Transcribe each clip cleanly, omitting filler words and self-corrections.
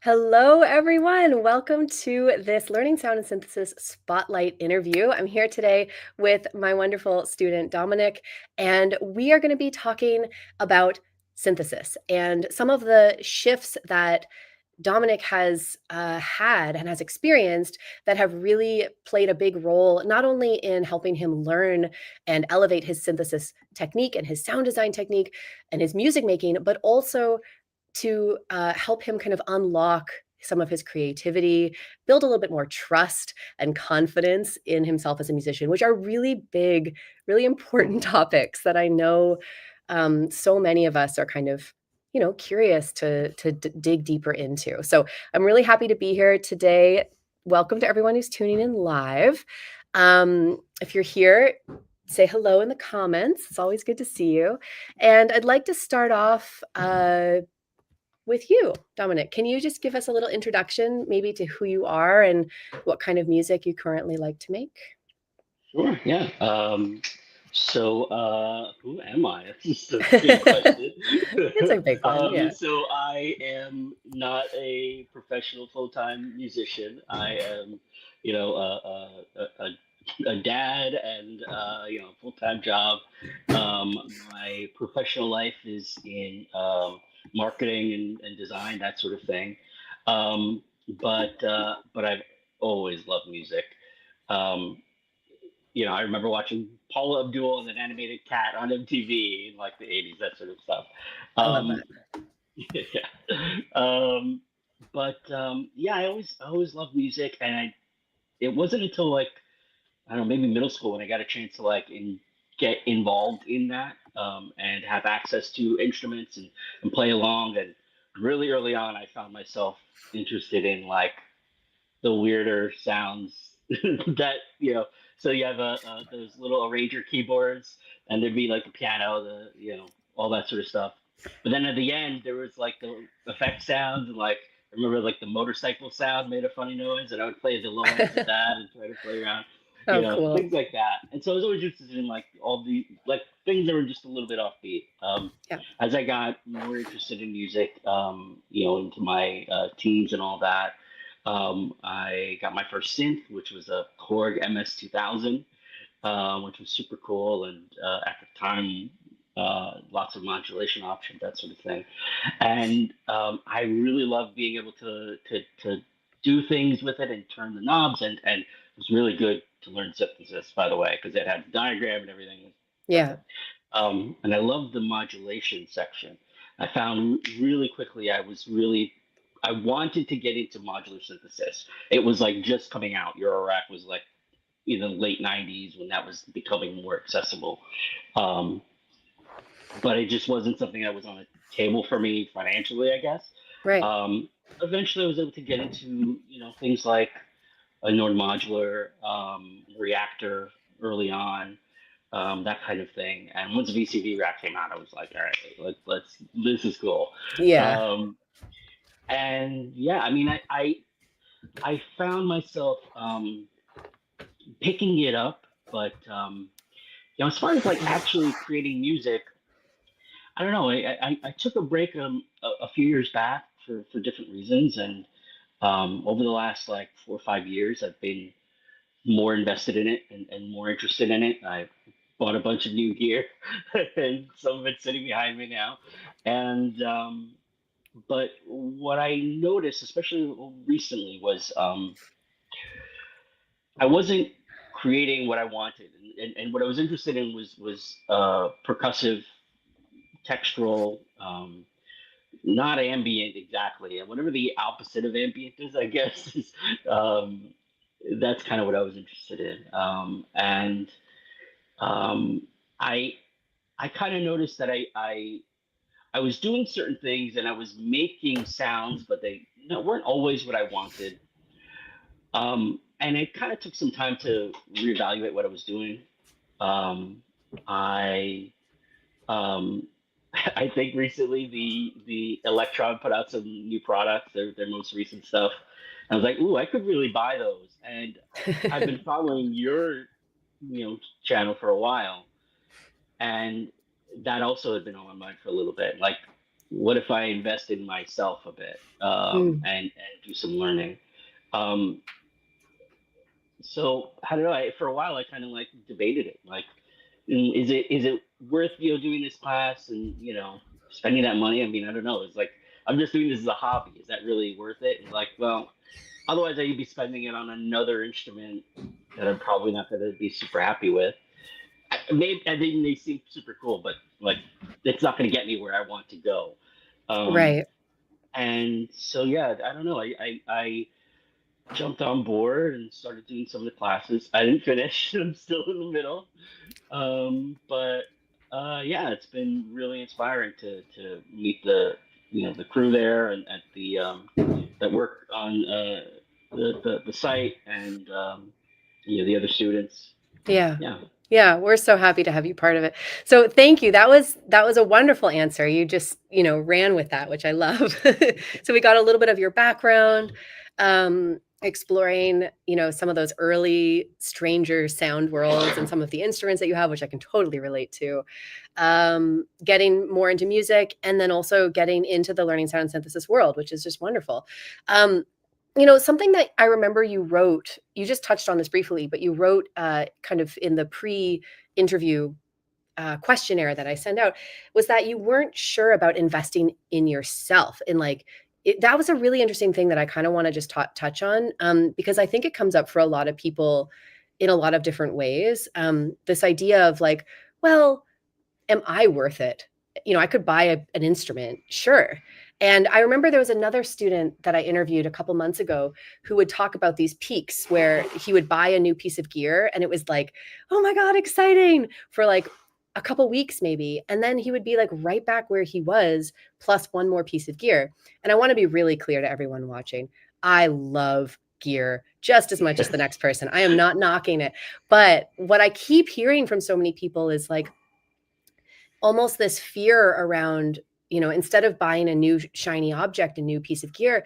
Hello, everyone. Welcome to this Learning Sound and Synthesis Spotlight interview. I'm here today with my wonderful student, Dominic, and we are going to be talking about synthesis and some of the shifts that Dominic has had and has experienced that have really played a big role, not only in helping him learn and elevate his synthesis technique and his sound design technique and his music making, but also to help him kind of unlock some of his creativity, build a little bit more trust and confidence in himself as a musician, which are really big, really important topics that I know so many of us are kind of curious to dig deeper into. So I'm really happy to be here today. Welcome to everyone who's tuning in live. If you're here, say hello in the comments. It's always good to see you. And I'd like to start off with you, Dominic. Can you just give us a little introduction, maybe to who you are and what kind of music you currently like to make? Sure, yeah. Who am I? That's just a big question. It's a big one, yeah. So I am not a professional full-time musician. I am, a dad and full-time job. My professional life is in marketing and design, that sort of thing. But I've always loved music. Um, I remember watching Paula Abdul and an animated cat on MTV in like the 80s, that sort of stuff. I love Um, that. yeah. Yeah, I always loved music, and it wasn't until like I don't know, maybe middle school when I got a chance to get involved in that and have access to instruments and play along. And really early on, I found myself interested in like the weirder sounds that so you have those little arranger keyboards, and there'd be like the piano, all that sort of stuff. But then at the end there was like the effect sounds, and like I remember like the motorcycle sound made a funny noise, and I would play the low ends of that and try to play around, Oh, cool. things like that. And so I was always interested in like all the like things that were just a little bit offbeat. Yeah. As I got more interested in music, into my teens and all that, I got my first synth, which was a Korg MS 2000, which was super cool, and at the time, lots of modulation options, that sort of thing. And I really loved being able to do things with it and turn the knobs, and it was really good to learn synthesis, by the way, because it had the diagram and everything. It was Yeah. perfect. And I loved the modulation section. I found really quickly I wanted to get into modular synthesis. It was like just coming out. Eurorack was like in the late 90s when that was becoming more accessible. Um, but it just wasn't something that was on the table for me financially, I guess. Right. Um, Eventually, I was able to get into things like a non-modular reactor early on, that kind of thing. And once VCV Rack came out, I was like, all right, let's this is cool. Yeah. Um, and yeah, I mean, I found myself picking it up, but as far as like actually creating music, I don't know. I took a break a few years back for different reasons, and over the last like 4 or 5 years, I've been more invested in it and more interested in it. I bought a bunch of new gear, and some of it's sitting behind me now. And but what I noticed, especially recently, was I wasn't creating what I wanted, and what I was interested in was percussive, textural, not ambient exactly, and whatever the opposite of ambient is, I guess. um, that's kind of what I was interested in, and um, I I kind of noticed that I was doing certain things and I was making sounds, but they weren't always what I wanted. And it kind of took some time to reevaluate what I was doing. Um, I um, I think recently the Electron put out some new products, their most recent stuff. And I was like, ooh, I could really buy those. And I've been following your channel for a while, and that also had been on my mind for a little bit. Like what if I invest in myself a bit, Mm, and do some learning? Um, so I don't know. For a while, I kind of like debated it. Like, is it worth doing this class and spending that money? I mean, I don't know. It's like I'm just doing this as a hobby. Is that really worth it? And like, well, otherwise I'd be spending it on another instrument that I'm probably not going to be super happy with. Maybe I think they seem super cool, but like it's not going to get me where I want to go. Um, right. and so yeah, I don't know. I jumped on board and started doing some of the classes. I didn't finish. I'm still in the middle. But yeah, it's been really inspiring to meet the crew there and at the that work on the site and the other students. Yeah. Yeah. Yeah, we're so happy to have you part of it. So thank you. That was a wonderful answer. You just, ran with that, which I love. So we got a little bit of your background, exploring, some of those early stranger sound worlds and some of the instruments that you have, which I can totally relate to. Getting more into music and then also getting into the learning sound and synthesis world, which is just wonderful. Um, something that I remember you wrote, you just touched on this briefly, but you wrote kind of in the pre-interview questionnaire that I sent out, was that you weren't sure about investing in yourself. And like, that was a really interesting thing that I kind of want to just touch on, because I think it comes up for a lot of people in a lot of different ways. This idea of like, well, am I worth it? I could buy an instrument, sure. And I remember there was another student that I interviewed a couple months ago who would talk about these peaks where he would buy a new piece of gear and it was like, oh my God, exciting for like a couple weeks maybe. And then he would be like right back where he was, plus one more piece of gear. And I want to be really clear to everyone watching. I love gear just as much as the next person. I am not knocking it. But what I keep hearing from so many people is like, almost this fear around, instead of buying a new shiny object, a new piece of gear,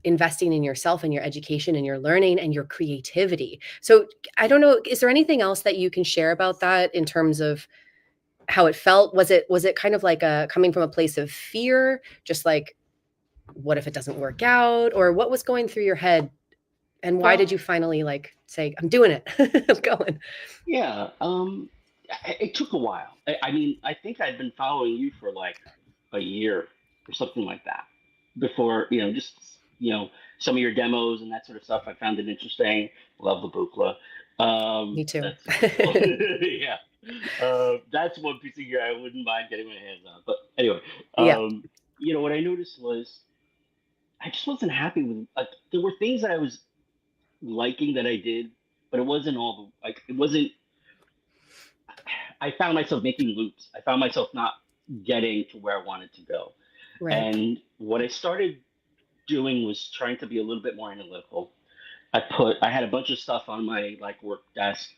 investing in yourself and your education and your learning and your creativity. So I don't know, is there anything else that you can share about that in terms of how it felt? Was it kind of like a coming from a place of fear, just like, what if it doesn't work out? Or what was going through your head? And why Well, did you finally like say, I'm doing it? I'm going. yeah. It took a while. I mean, I think I'd been following you for like a year or something like that before, just some of your demos and that sort of stuff. I found it interesting. Love the Buchla. Me too. That's super cool. Yeah. That's one piece of gear I wouldn't mind getting my hands on. But anyway, Yeah. what I noticed was I just wasn't happy with like there were things that I was liking that I did, but it wasn't all the like it wasn't. I found myself making loops. I found myself not getting to where I wanted to go. Right. And what I started doing was trying to be a little bit more analytical. I had a bunch of stuff on my like work desk,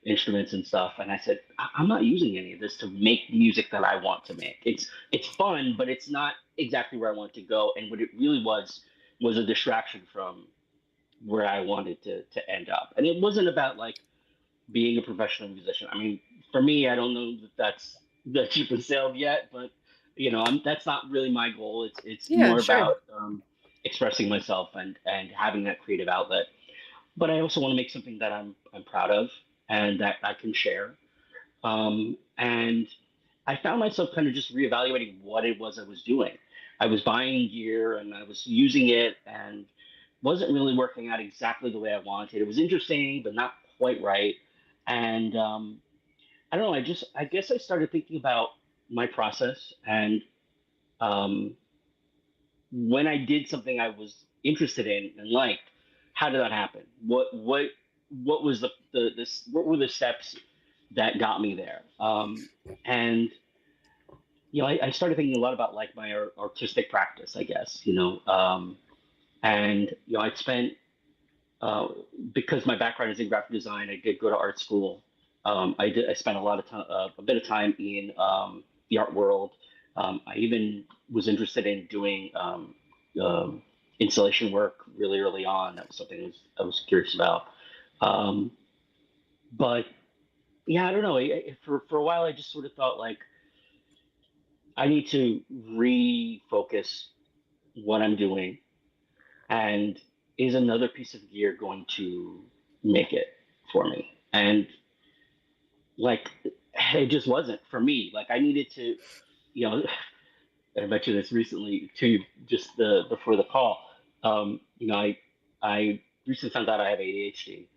instruments and stuff, and I said, I'm not using any of this to make music that I want to make. It's fun, but it's not exactly where I want to go. And what it really was a distraction from where I wanted to end up. And it wasn't about like being a professional musician. I mean, for me, I don't know that that ship has sailed yet, but that's not really my goal. It's Yeah, more sure. about expressing myself and having that creative outlet. But I also want to make something that I'm proud of and that I can share. And I found myself kind of just reevaluating what it was I was doing. I was buying gear and I was using it and wasn't really working out exactly the way I wanted. It was interesting, but not quite right. And I don't know. I guess I started thinking about my process and um, when I did something I was interested in and liked, how did that happen? What was what were the steps that got me there? And I started thinking a lot about like my artistic practice, I guess, and I'd spent uh, because my background is in graphic design. I did go to art school. I spent a bit of time in the art world. I even was interested in doing um, installation work really early on. That was something I was curious about. Um, but yeah, I don't know. For a while, I just sort of thought like I need to refocus what I'm doing, and is another piece of gear going to make it for me? And like, it just wasn't for me. Like, I needed to, you know, I mentioned this recently to you just before the call. I recently found out I have ADHD,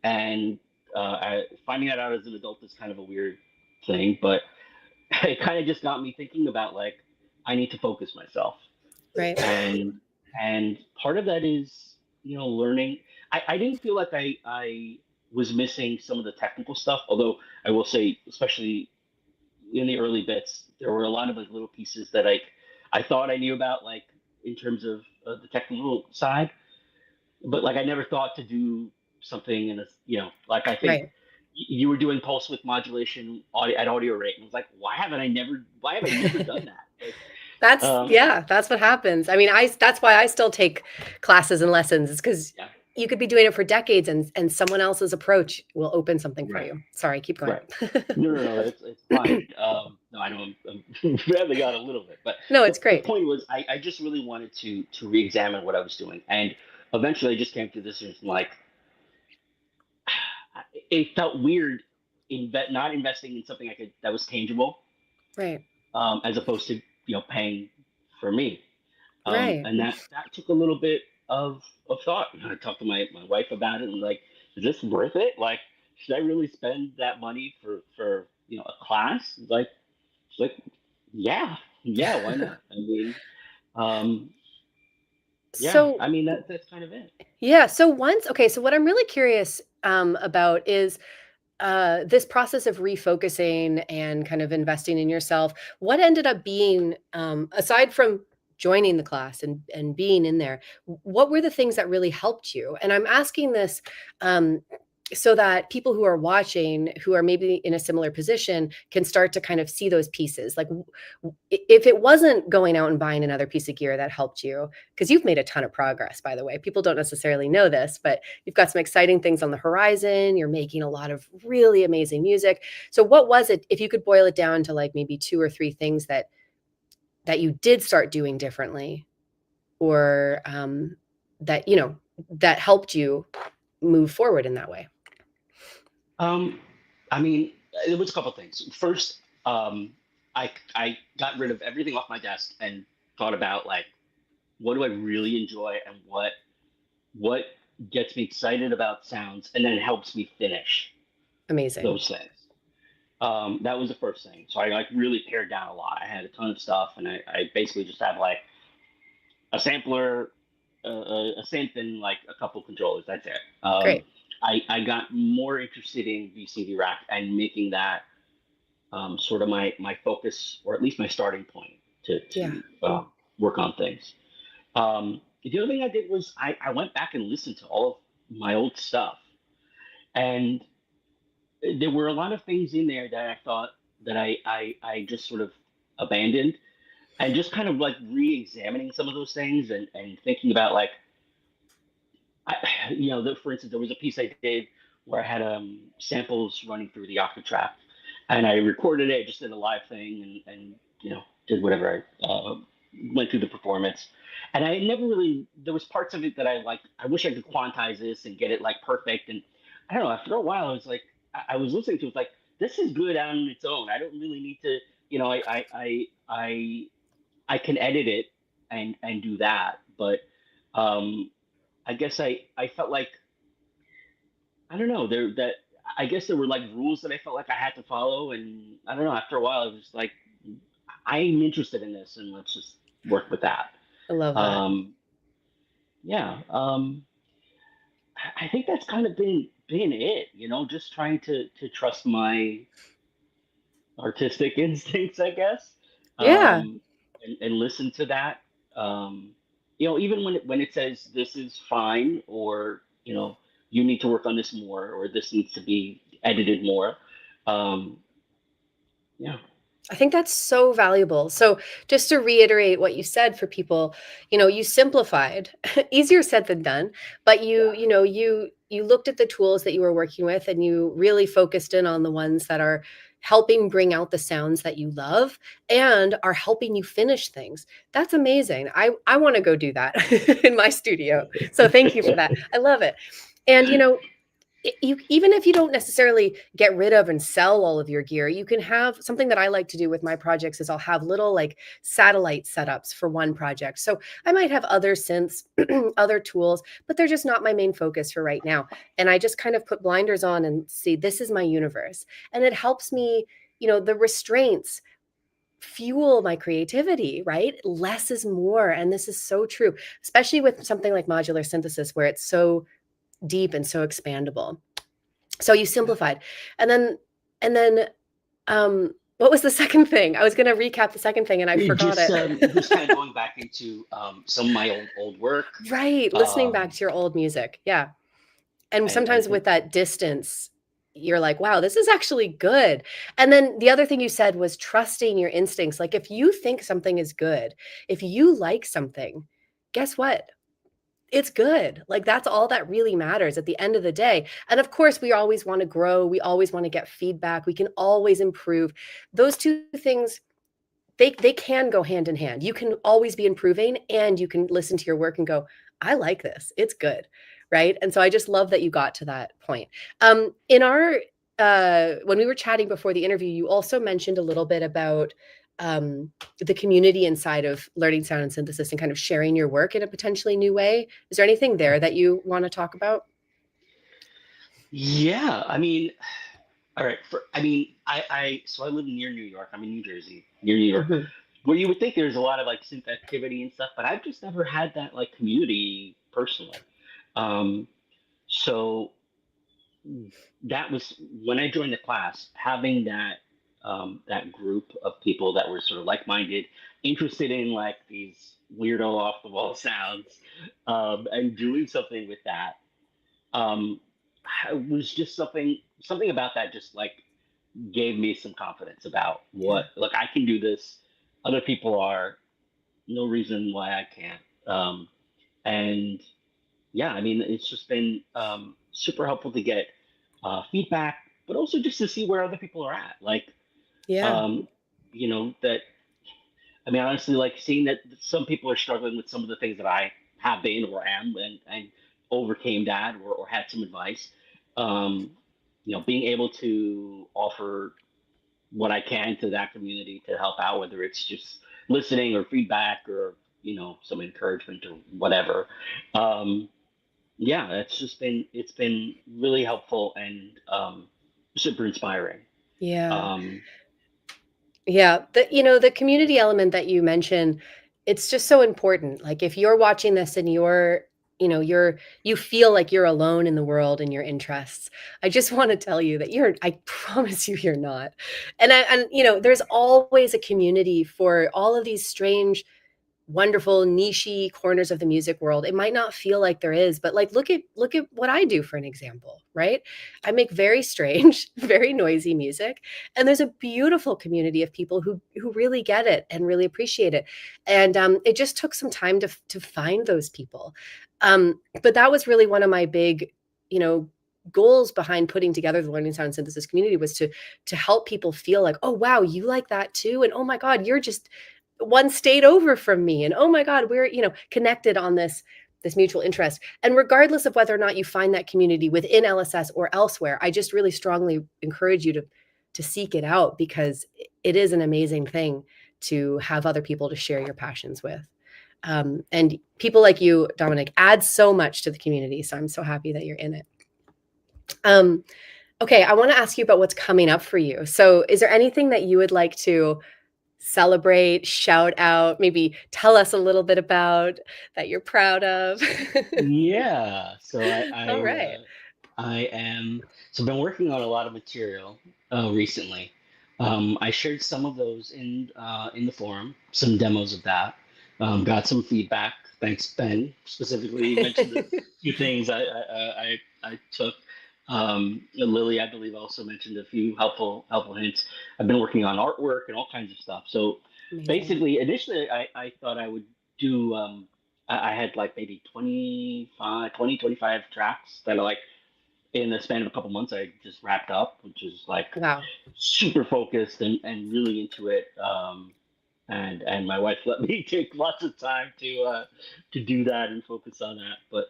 and finding that out as an adult is kind of a weird thing, but it kind of just got me thinking about like I need to focus myself, Right. and part of that is learning. I didn't feel like I was missing some of the technical stuff, although I will say, especially in the early bits, there were a lot of like little pieces that I thought I knew about, like in terms of the technical side, but like I never thought to do something in a like I think Right. you were doing pulse width modulation at audio rate, and I was like, why have I never done that? Like, That's um, yeah, that's what happens. I mean, that's why I still take classes and lessons. It's because yeah, you could be doing it for decades and someone else's approach will open something for right, you. Sorry, keep going. right. No, it's fine. No, I know I'm rambling on a little bit, but No, the, it's the great. point was I just really wanted to re-examine what I was doing, and eventually I just came to this decision like it felt weird not investing in something that was tangible, Right. as opposed to paying for me, Right. and that took a little bit of thought. And I talked to my wife about it, and like, is this worth it? Like, should I really spend that money for a class? Like, she's like, yeah, yeah, why not? I mean, um, yeah, So I mean that's kind of it. yeah, so once okay, so what I'm really curious about is this process of refocusing and kind of investing in yourself, what ended up being, aside from joining the class and being in there, what were the things that really helped you? And I'm asking this um, so that people who are watching, who are maybe in a similar position, can start to kind of see those pieces. Like, if it wasn't going out and buying another piece of gear that helped you, because you've made a ton of progress, by the way. People don't necessarily know this, but you've got some exciting things on the horizon. You're making a lot of really amazing music. So what was it, if you could boil it down to like maybe two or three things that you did start doing differently, or that that helped you move forward in that way? Um, I mean, it was a couple things. First, I got rid of everything off my desk and thought about like what do I really enjoy, and what gets me excited about sounds, and then helps me finish Amazing. those things. That was the first thing. So I like really pared down a lot. I had a ton of stuff, and I basically just have like a sampler, a synth, and like a couple controllers. That's it. Great. I got more interested in VCD rack and making that sort of my focus, or at least my starting point Yeah. to work on things. The other thing I did was I went back and listened to all of my old stuff, and there were a lot of things in there that I thought that I just sort of abandoned, and just kind of like re-examining some of those things, and thinking about like I, for instance, there was a piece I did where I had samples running through the Octatrack, and I recorded it, just did a live thing, and did whatever I went through the performance, and I never really there was parts of it that I like. I wish I could quantize this and get it like perfect, and I don't know. After a while, I was like, I was listening to it like this is good on its own. I don't really need to, I can edit it and do that, but um, I guess I felt like I don't know there that I guess there were like rules that I felt like I had to follow, and I don't know. After a while, I was like, I'm interested in this, and let's just work with that. I love that. Um, yeah, I think that's kind of been it. Just trying to trust my artistic instincts, I guess, Yeah. and listen to that. Um, even when it says this is fine, or you need to work on this more, or this needs to be edited more. Um, yeah. I think that's so valuable. So, just to reiterate what you said for people, you simplified, easier said than done, but Yeah. you looked at the tools that you were working with and you really focused in on the ones that are helping bring out the sounds that you love and are helping you finish things. That's amazing. I want to go do that in my studio. So thank you for that. I love it. And you, even if you don't necessarily get rid of and sell all of your gear, you can have something that I like to do with my projects is I'll have little like satellite setups for one project. So I might have other synths, other tools, but they're just not my main focus for right now. And I just kind of put blinders on and see, this is my universe. And it helps me, the restraints fuel my creativity, right? Less is more. And this is so true, especially with something like modular synthesis, where it's so deep and so expandable. So you Yeah. simplified. And then what was the second thing? I was going to recap the second thing and I forgot it. Just kind of going back into some of my old work. Right, listening back Um, to your old music. Yeah. And sometimes and with that distance, you're like, wow, this is actually good. And then the other thing you said was trusting your instincts. Like if you think something is good, if you like something, guess what? It's good. Like that's all that really matters at the end of the day. And of course, we always want to grow. We always want to get feedback. We can always improve. Those two things, they can go hand in hand. You can always be improving and you can listen to your work and go, I like this. It's good. Right. And so I just love that you got to that point. In our when we were chatting before the interview, you also mentioned a little bit about the community inside of learning sound and synthesis and kind of sharing your work in a potentially new way. Is there anything there that you want to talk about? yeah, I mean, all right. So I live near New York. I'm in New Jersey, near New York, Mhm. where you would think there's a lot of like synth activity and stuff, but I've just never had that like community personally. Um, so that was when I joined the class, having that group of people that were sort of like-minded, interested in like these weirdo off-the-wall sounds, and doing something with that. Um, was just something about that just like gave me some confidence about Yeah. what look I can do this. Other people are no reason why I can't. And yeah, I mean, it's just been super helpful to get feedback, but also just to see where other people are at. Like, Yeah. um, that, I mean, honestly, like seeing that some people are struggling with some of the things that I have been or am and overcame that or had some advice. Um, being able to offer what I can to that community to help out, whether it's just listening or feedback or, some encouragement or whatever. Um, yeah, it's been really helpful and super inspiring. Yeah. Um, Yeah, the community element that you mentioned, it's just so important. Like if you're watching this and you feel like you're alone in the world in your interests, I just want to tell you that I promise you you're not. And there's always a community for all of these strange wonderful nichey corners of the music world. It might not feel like there is, but like look at what I do for an example, right? I make very strange, very noisy music, and there's a beautiful community of people who really get it and really appreciate it. And it just took some time to find those people. But that was really one of my big, you know, goals behind putting together the learning sound synthesis community was to help people feel like, oh wow, you like that too, and oh my god, you're just one state over from me, and oh my god, we're connected on this mutual interest. And regardless of whether or not you find that community within LSS or elsewhere, I just really strongly encourage you to seek it out, because it is an amazing thing to have other people to share your passions with. And people like you, Dominic, add so much to the community, so I'm so happy that you're in it. um, okay, I want to ask you about what's coming up for you. So is there anything that you would like to celebrate, shout out, maybe tell us a little bit about that you're proud of? yeah, so All right. I am so I've been working on a lot of material recently. I shared some of those in the forum, some demos of that. Got some feedback. Thanks, Ben. Specifically, you mentioned a few things I took. Lily, I believe, also mentioned a few helpful hints. I've been working on artwork and all kinds of stuff. So Amazing. basically, initially, I thought I would do. I had like maybe 25 tracks that are like in the span of a couple months, I just wrapped up, which is like Wow. super focused and really into it. And my wife let me take lots of time to do that and focus on that. But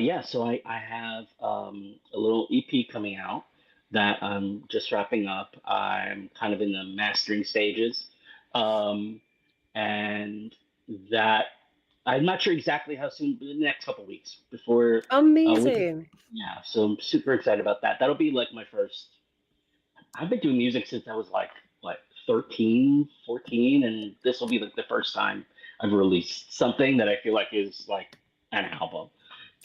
yeah, so I have a little EP coming out that I'm just wrapping up. I'm kind of in the mastering stages, um, and that I'm not sure exactly how soon, but in the next couple weeks before winter. Amazing. Yeah, so I'm super excited about that. That'll be like my first. I've been doing music since I was like 13, 14, and this will be like the first time I've released something that I feel like is like an album.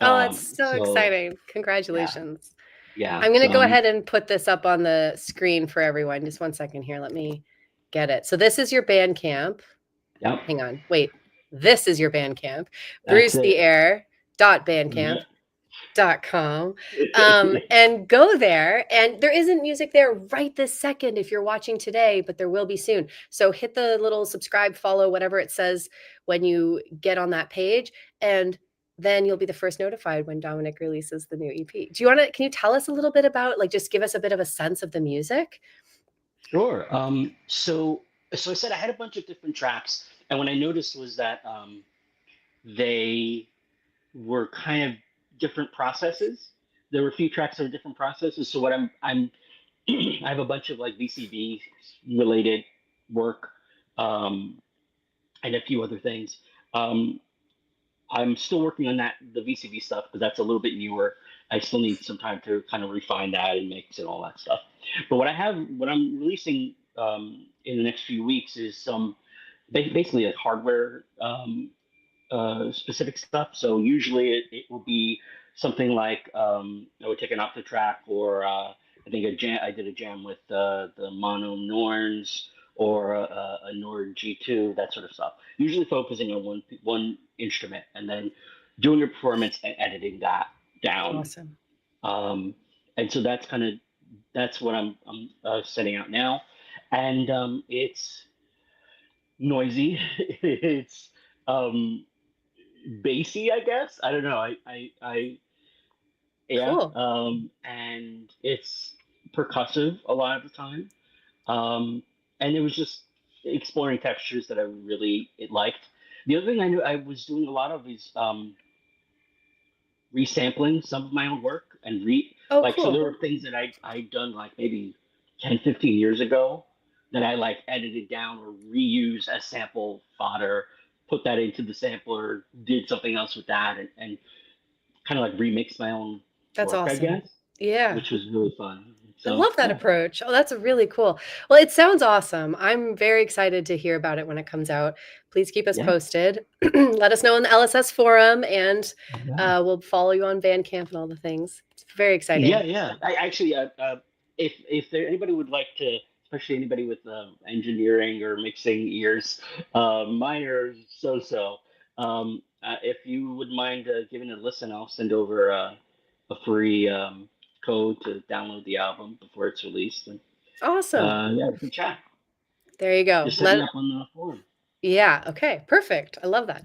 Oh, that's so So exciting. yeah, Congratulations. yeah. I'm going to So go ahead and put this up on the screen for everyone. Just one second here. Let me get it. So this is your Bandcamp. yep, Hang on. Wait. This is your Bandcamp. that's it. BruceTheAir.bandcamp.com. Yep. And go there. And there isn't music there right this second if you're watching today, but there will be soon. So hit the little subscribe, follow, whatever it says when you get on that page. And then you'll be the first notified when Domenic releases the new EP. Can you tell us a little bit about, like, just give us a bit of a sense of the music? Sure. So I said I had a bunch of different tracks, and what I noticed was that they were kind of different processes. There were a few tracks that were different processes. So what I'm I have a bunch of like VCB related work, um, and a few other things. Um, I'm still working on the VCB stuff, because that's a little bit newer. I still need some time to kind of refine that and mix and all that stuff. But what I'm releasing in the next few weeks is some basically like hardware specific stuff. So usually it will be something like I would take an octave track, or I think a jam. I did a jam with the mono Norns, or a Nord G2, that sort of stuff. Usually focusing on one instrument, and then doing a performance and editing that down. Awesome. Um, and so that's what I'm setting out now, and it's noisy. It's um, bassy, I guess. I don't know. Yeah. Cool. And it's percussive a lot of the time. Um, and it was just exploring textures that I really liked. The other thing I knew I was doing a lot of is resampling some of my own work, and Oh, like, so cool. there were things that I'd done like maybe 10, 15 years ago that I like edited down or reused as sample fodder, put that into the sampler, did something else with that, and kind of like remix my own That's work, I awesome. guess, Yeah. which was really fun. I So love that yeah, approach. Oh, that's really cool. Well, it sounds awesome. I'm very excited to hear about it when it comes out. Please keep us yeah, posted. Let us know in the LSS forum, and yeah, we'll follow you on Bandcamp and all the things. It's very yeah, exciting. yeah. I actually, if there anybody would like to, especially anybody with engineering or mixing ears, mine are so. If you would mind giving it a listen, I'll send over a free code to download the album before it's released. And Awesome. yeah, we can chat. There you go. Just hit me up on the forum. Yeah, okay, perfect. I love that.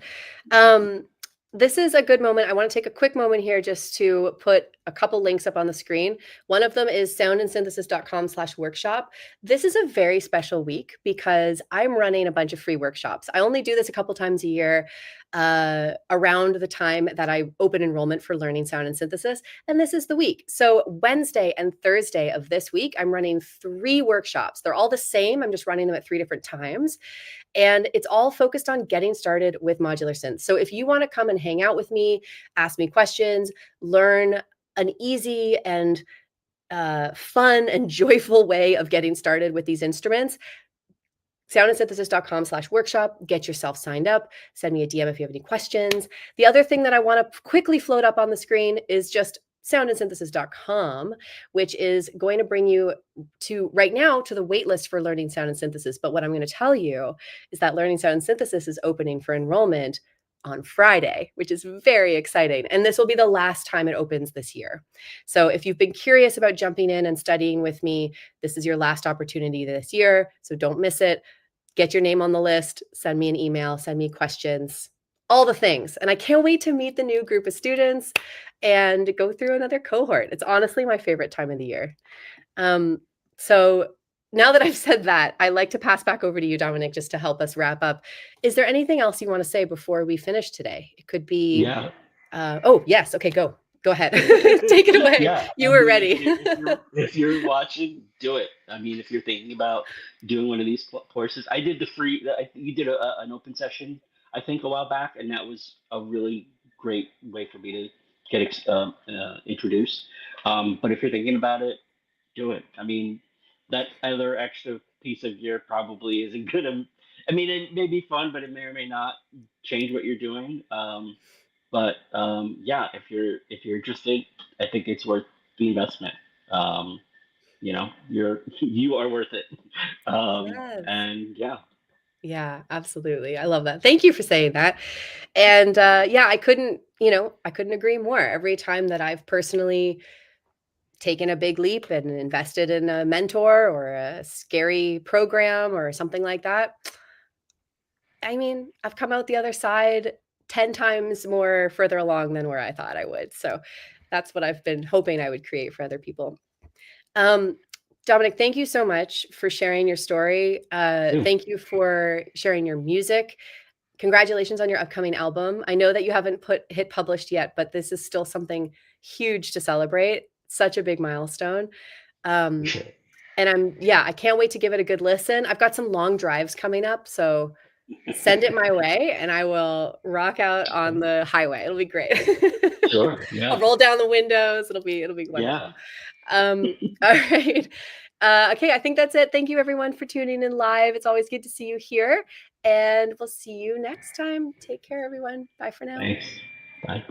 Um, this is a good moment. I want to take a quick moment here just to put a couple links up on the screen. One of them is soundandsynthesis.com/workshop. This is a very special week because I'm running a bunch of free workshops. I only do this a couple times a year around the time that I open enrollment for learning sound and synthesis. And this is the week. So Wednesday and Thursday of this week, I'm running 3 workshops. They're all the same. I'm just running them at 3 different times. And it's all focused on getting started with modular synths. So if you want to come and hang out with me, ask me questions, learn an easy and fun and joyful way of getting started with these instruments, soundandsynthesis.com/workshop, get yourself signed up, send me a DM if you have any questions. The other thing that I want to quickly float up on the screen is just soundandsynthesis.com, which is going to bring you to right now to the waitlist for learning sound and synthesis. But what I'm going to tell you is that learning sound and synthesis is opening for enrollment on Friday, which is very exciting. And this will be the last time it opens this year. So if you've been curious about jumping in and studying with me, this is your last opportunity this year. So don't miss it. Get your name on the list, send me an email, send me questions. all the things. And I can't wait to meet the new group of students and go through another cohort. It's honestly my favorite time of the year. Um, so now that I've said that, I'd like to pass back over to you, Dominic, just to help us wrap up. Is there anything else you want to say before we finish today? It could be, Yeah. oh, yes. Okay, go. Go ahead. Take it away. Yeah, You I were mean, ready. if you're watching, do it. I mean, if you're thinking about doing one of these courses, I did the free. You did an open session, I think, a while back, and that was a really great way for me to get introduced. But if you're thinking about it, do it. I mean, that other extra piece of gear probably isn't gonna. I mean, it may be fun, but it may or may not change what you're doing. But yeah, if you're interested, I think it's worth the investment. Um, you are worth it. Yes. And yeah, Yeah, absolutely. I love that. Thank you for saying that. And yeah, I couldn't agree more. Every time that I've personally taken a big leap and invested in a mentor or a scary program or something like that, I mean, I've come out the other side 10 times more further along than where I thought I would. So that's what I've been hoping I would create for other people. Um, Dominic, thank you so much for sharing your story. too. Thank you for sharing your music. Congratulations on your upcoming album. I know that you haven't hit published yet, but this is still something huge to celebrate. Such a big milestone. Um, Appreciate it. and yeah, I can't wait to give it a good listen. I've got some long drives coming up, so send it my way and I will rock out on the highway. It'll be great. Sure. I'll Yeah. roll down the windows. It'll be Yeah. wonderful. All right. Okay, I think that's it. Thank you everyone for tuning in live. It's always good to see you here, and we'll see you next time. Take care, everyone. Bye for now. Thanks. Bye.